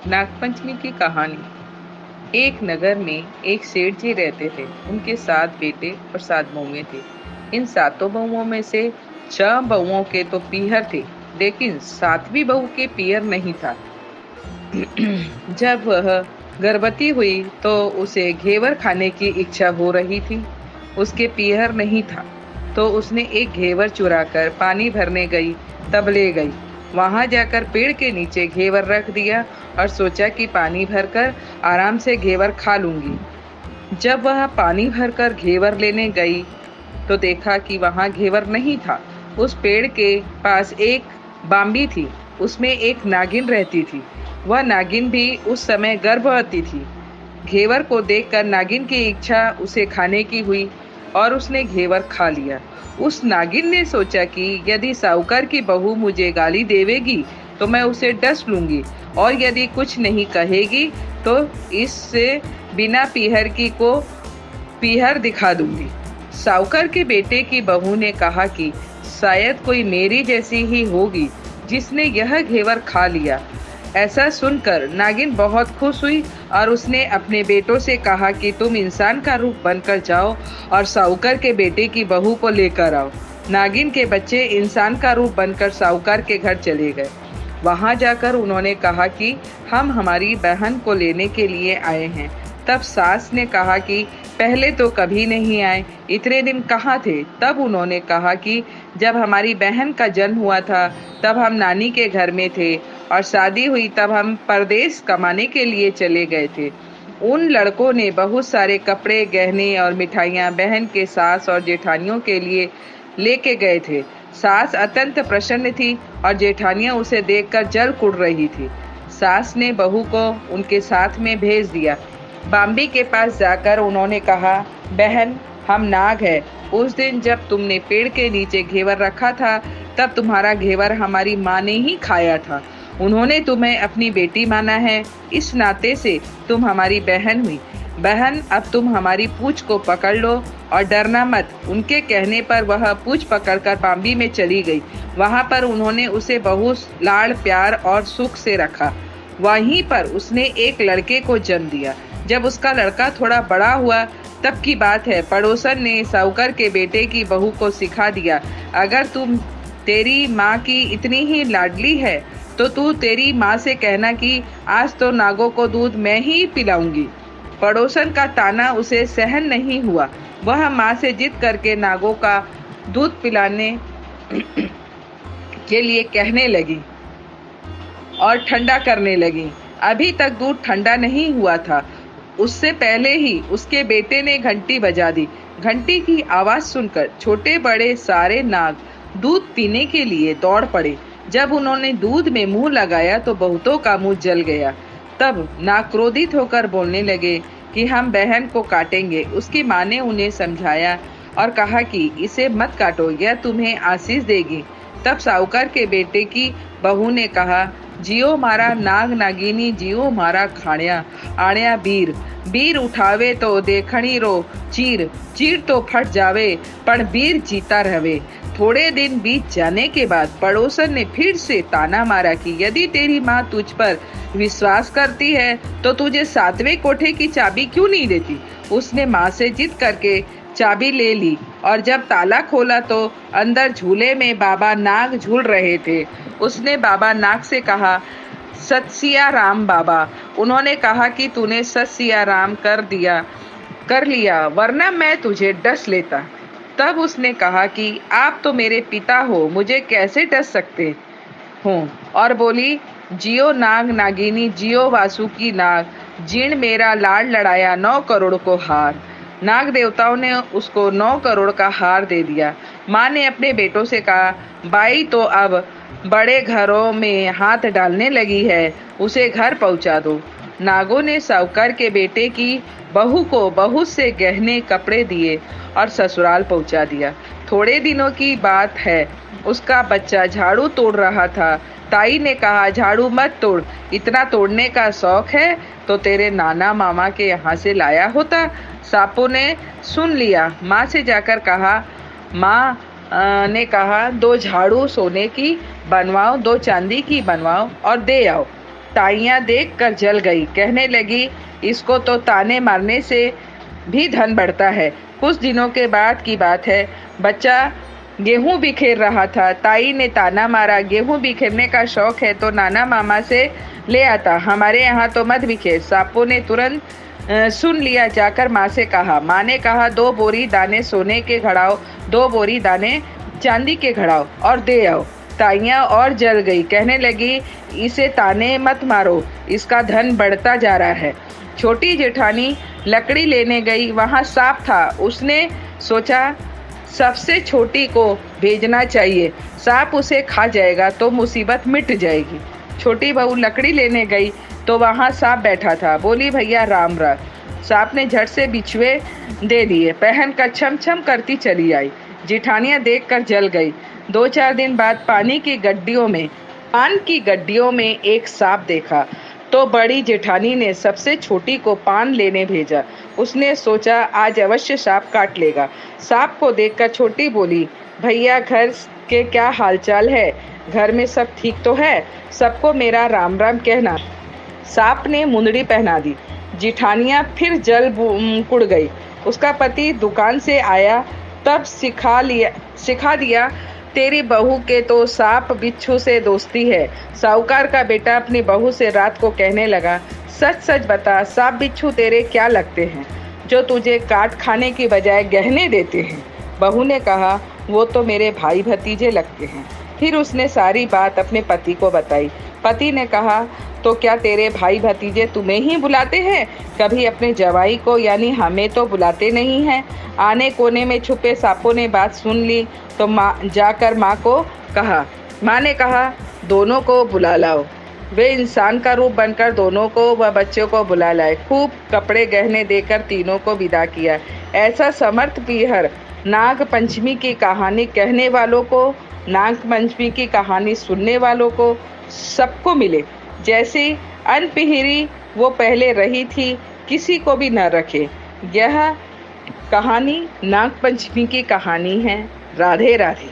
नागपंचमी की कहानी। एक नगर में एक सेठ जी रहते थे। उनके 7 बेटे और 7 बहुएं थी। इन सातों बहुओं में से 6 बहुओं के तो पीहर थे, लेकिन 7वीं बहू के पीहर नहीं था। जब वह गर्भवती हुई तो उसे घेवर खाने की इच्छा हो रही थी। उसके पीहर नहीं था, तो उसने एक घेवर चुराकर पानी भरने गई, तब ले गई। वहां जाकर पेड़ के नीचे घेवर रख दिया और सोचा कि पानी भरकर आराम से घेवर खा लूंगी। जब वह पानी भरकर घेवर लेने गई तो देखा कि वहां घेवर नहीं था। उस पेड़ के पास एक बांबी थी, उसमें एक नागिन रहती थी। वह नागिन भी उस समय गर्भवती थी। घेवर को देखकर नागिन की इच्छा उसे खाने की हुई और उसने घेवर खा लिया। उस नागिन ने सोचा कि यदि साहूकार की बहू मुझे गाली देवेगी तो मैं उसे डस लूंगी, और यदि कुछ नहीं कहेगी तो इससे बिना पीहर की को पीहर दिखा दूंगी। साहूकार के बेटे की बहू ने कहा कि शायद कोई मेरी जैसी ही होगी जिसने यह घेवर खा लिया। ऐसा सुनकर नागिन बहुत खुश हुई और उसने अपने बेटों से कहा कि तुम इंसान का रूप बनकर जाओ और साहूकार के बेटे की बहू को लेकर आओ। नागिन के बच्चे इंसान का रूप बनकर साहूकार के घर चले गए। वहां जाकर उन्होंने कहा कि हम हमारी बहन को लेने के लिए आए हैं। तब सास ने कहा कि पहले तो कभी नहीं आए, इतने दिन कहाँ थे? तब उन्होंने कहा कि जब हमारी बहन का जन्म हुआ था तब हम नानी के घर में थे, और शादी हुई तब हम परदेश कमाने के लिए चले गए थे। उन लड़कों ने बहुत सारे कपड़े, गहने और मिठाइयाँ बहन के सास और जेठानियों के लिए लेके गए थे। सास अत्यंत प्रसन्न थी और जेठानियां उसे देखकर जल कुड़ रही थी। सास ने बहू को उनके साथ में भेज दिया। बाम्बी के पास जाकर उन्होंने कहा, बहन, हम नाग हैं। उस दिन जब तुमने पेड़ के नीचे घेवर रखा था तब तुम्हारा घेवर हमारी माँ ने ही खाया था। उन्होंने तुम्हें अपनी बेटी माना है, इस नाते से तुम हमारी बहन हुई। बहन, अब तुम हमारी पूंछ को पकड़ लो और डरना मत। उनके कहने पर वह पूंछ पकड़कर बाम्बी में चली गई। वहां पर उन्होंने उसे बहुत लाड़, प्यार और सुख से रखा। वहीं पर उसने एक लड़के को जन्म दिया। जब उसका लड़का थोड़ा बड़ा हुआ तब की बात है, पड़ोसन ने साहूकार के बेटे की बहू को सिखा दिया, अगर तुम तेरी माँ की इतनी ही लाडली है तो तू तेरी माँ से कहना कि आज तो नागों को दूध मैं ही पिलाऊंगी। पड़ोसन का ताना उसे सहन नहीं हुआ। वह माँ से जिद करके नागों का दूध पिलाने के लिए कहने लगी और ठंडा करने लगी। अभी तक दूध ठंडा नहीं हुआ था, उससे पहले ही उसके बेटे ने घंटी बजा दी। घंटी की आवाज सुनकर छोटे बड़े सारे नाग दूध पीने के लिए दौड़ पड़े। जब उन्होंने दूध में मुंह लगाया तो बहुतों का मुंह जल गया। तब नाग क्रोधित होकर बोलने लगे कि हम बहन को काटेंगे। उसकी माँ ने उन्हें समझाया और कहा कि इसे मत काटो, यह तुम्हें आशीष देगी। तब साहूकार के बेटे की बहू ने कहा, जियो मारा नाग नागिनी, जियो मारा खाण्या आण्या बीर। बीर उठावे तो देखणी रो चीर, चीर तो फट जावे पण बीर जीता रहे। थोड़े दिन बीत जाने के बाद पड़ोसन ने फिर से ताना मारा कि यदि तेरी माँ तुझ पर विश्वास करती है तो तुझे 7वें कोठे की चाबी क्यों नहीं देती। उसने माँ से जिद करके चाबी ले ली और जब ताला खोला तो अंदर झूले में बाबा नाग झूल रहे थे। उसने बाबा नाग से कहा, सत सिया राम बाबा। उन्होंने कहा कि तूने सत सिया राम कर लिया, वरना मैं तुझे डस लेता। तब उसने कहा कि आप तो मेरे पिता हो, मुझे कैसे डस सकते हूँ। और बोली, जियो नाग नागिनी, जियो वासुकी नाग, जिण मेरा लाड लड़ाया 9 करोड़ को हार। नाग देवताओं ने उसको 9 करोड़ का हार दे दिया। माँ ने अपने बेटों से कहा, बाई तो अब बड़े घरों में हाथ डालने लगी है, उसे घर पहुंचा दो। नागों ने साहूकार के बेटे की बहू को बहुत से गहने कपड़े दिए और ससुराल पहुंचा दिया। थोड़े दिनों की बात है, उसका बच्चा झाड़ू तोड़ रहा था। ताई ने कहा, झाड़ू मत तोड़, इतना तोड़ने का शौक है तो तेरे नाना मामा के यहाँ से लाया होता। सापों ने सुन लिया। माँ से जाकर कहा, माँ ने कहा, 2 झाड़ू सोने की बनवाओ, 2 चांदी की बनवाओ और दे आओ। ताइयां देखकर जल गई, कहने लगी, इसको तो ताने मारने से भी धन बढ़ता है। कुछ दिनों के बाद की बात है, बच्चा गेहूं बिखेर रहा था। ताई ने ताना मारा, गेहूं बिखेरने का शौक है तो नाना मामा से ले आता, हमारे यहाँ तो मत बिखेर। सापों ने तुरंत सुन लिया, जाकर माँ से कहा। माँ ने कहा, 2 बोरी दाने सोने के घड़ाओ, 2 बोरी दाने चांदी के घड़ाओ और दे आओ। ताइयां और जल गई, कहने लगी, इसे ताने मत मारो, इसका धन बढ़ता जा रहा है। छोटी जेठानी लकड़ी लेने गई, वहां सांप था। उसने सोचा सबसे छोटी को भेजना चाहिए, सांप उसे खा जाएगा तो मुसीबत मिट जाएगी। छोटी बहू लकड़ी लेने गई तो वहां सांप बैठा था। बोली, भैया राम राम। सांप ने झट से बिछुए दे दिए, पहनकर छम छम करती चली आई। जेठानियां देखकर जल गई। 2-4 दिन बाद पान की गड्डियों में एक सांप देखा तो बड़ी जेठानी ने सबसे छोटी को पान लेने भेजा। उसने सोचा आज अवश्य सांप काट लेगा। सांप को देखकर छोटी बोली, भैया घर के क्या हालचाल है? घर में सब ठीक तो है? सबको मेरा राम राम कहना। सांप ने मुंदड़ी पहना दी। जेठानियां फिर जल कुड़ गई। उसका पति दुकान से आया तब सिखा दिया, तेरी बहू के तो सांप बिच्छू से दोस्ती है। साहूकार का बेटा अपनी बहू से रात को कहने लगा, सच सच बता, सांप बिच्छू तेरे क्या लगते हैं जो तुझे काट खाने की बजाय गहने देते हैं? बहू ने कहा, वो तो मेरे भाई भतीजे लगते हैं। फिर उसने सारी बात अपने पति को बताई। पति ने कहा, तो क्या तेरे भाई भतीजे तुम्हें ही बुलाते हैं? कभी अपने जवाई को यानी हमें तो बुलाते नहीं हैं। आने कोने में छुपे सांपों ने बात सुन ली तो जाकर माँ को कहा। माँ ने कहा, दोनों को बुला लाओ। वे इंसान का रूप बनकर दोनों को व बच्चों को बुला लाए। खूब कपड़े गहने देकर तीनों को विदा किया। ऐसा समर्थ पीहर नाग पंचमी की कहानी कहने वालों को, नाग पंचमी की कहानी सुनने वालों को सबको मिले। जैसी अनपिहिरी वो पहले रही थी, किसी को भी न रखे। यह कहानी नाग पंचमी की कहानी है। राधे राधे।